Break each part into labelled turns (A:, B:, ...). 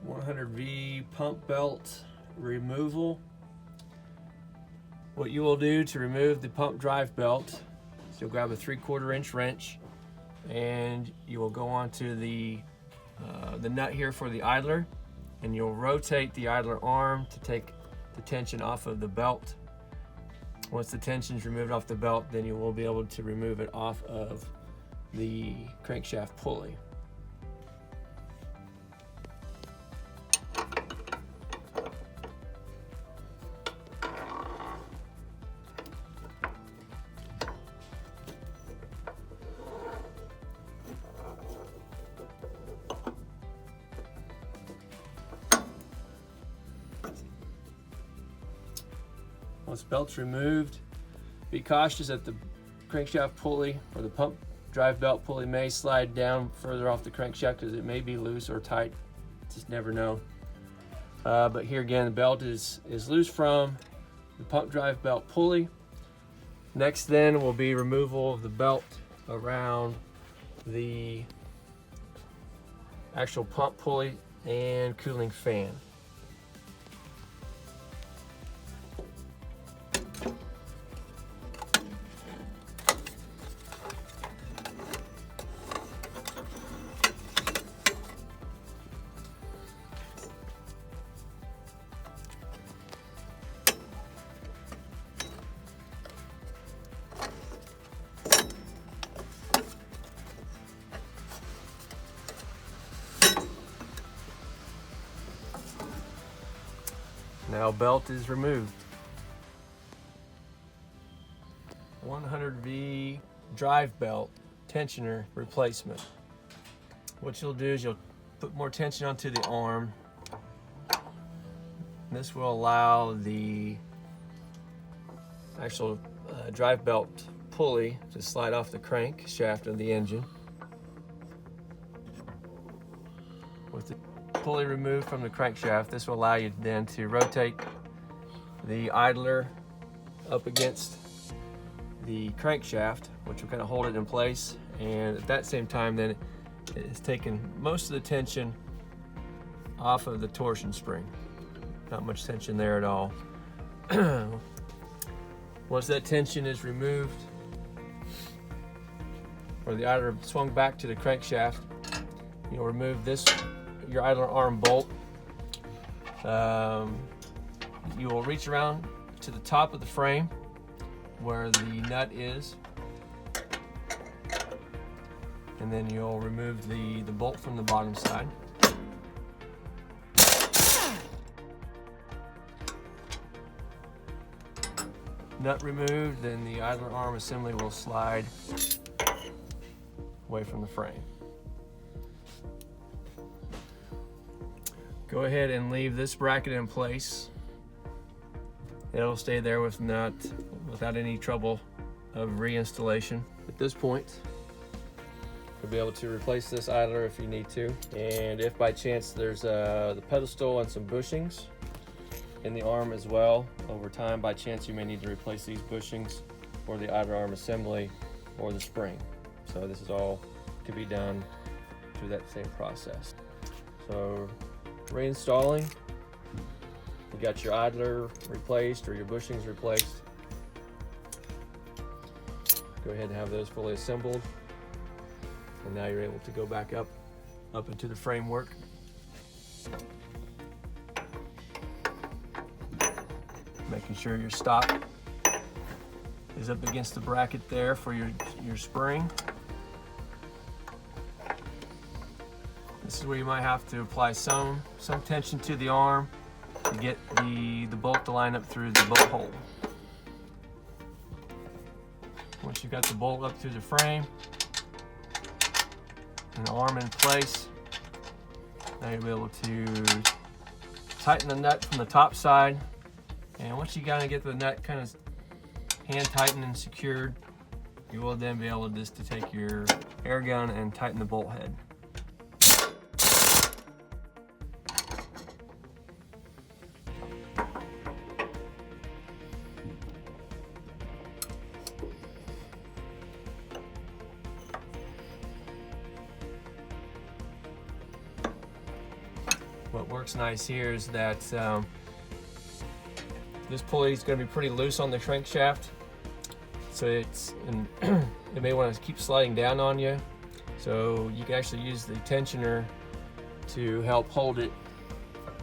A: 100V pump belt removal. What you will do to remove the pump drive belt is you'll grab a 3/4 inch wrench and you will go onto the nut here for the idler, and you'll rotate the idler arm to take the tension off of the belt. Once the tension is removed off the belt, then you will be able to remove it off of the crankshaft pulley. Once the belt's removed, be cautious that the crankshaft pulley or the pump drive belt pulley may slide down further off the crankshaft because it may be loose or tight. Just never know. But here again, the belt is loose from the pump drive belt pulley. Next then will be removal of the belt around the actual pump pulley and cooling fan. Now belt is removed. 100V drive belt tensioner replacement. What you'll do is you'll put more tension onto the arm. This will allow the actual drive belt pulley to slide off the crank shaft of the engine. With the pulley removed from the crankshaft, this will allow you then to rotate the idler up against the crankshaft, which will kind of hold it in place, and at that same time then it's taking most of the tension off of the torsion spring. Not much tension there at all. Once that tension is removed, or the idler swung back to the crankshaft, you'll remove your idler arm bolt. You will reach around to the top of the frame where the nut is, and then you'll remove the bolt from the bottom side. Nut removed, then the idler arm assembly will slide away from the frame. Go ahead and leave this bracket in place. It'll stay there without any trouble of reinstallation. At this point, you'll be able to replace this idler if you need to. And if by chance there's the pedestal and some bushings in the arm as well, over time by chance you may need to replace these bushings or the idler arm assembly or the spring. So this is all to be done through that same process. So reinstalling, you got your idler replaced or your bushings replaced. Go ahead and have those fully assembled, and now you're able to go back up into the framework. Making sure your stop is up against the bracket there for your spring. This is where you might have to apply some tension to the arm to get the bolt to line up through the bolt hole. Once you've got the bolt up through the frame and the arm in place, now you'll be able to tighten the nut from the top side. And once you kind of get the nut kind of hand tightened and secured, you will then be able just to take your air gun and tighten the bolt head. what works nice here is that this pulley is going to be pretty loose on the crankshaft, so it may want to keep sliding down on you. So you can actually use the tensioner to help hold it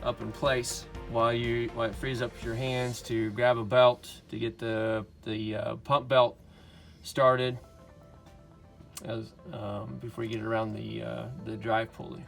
A: up in place while it frees up your hands to grab a belt to get the pump belt started before you get it around the drive pulley.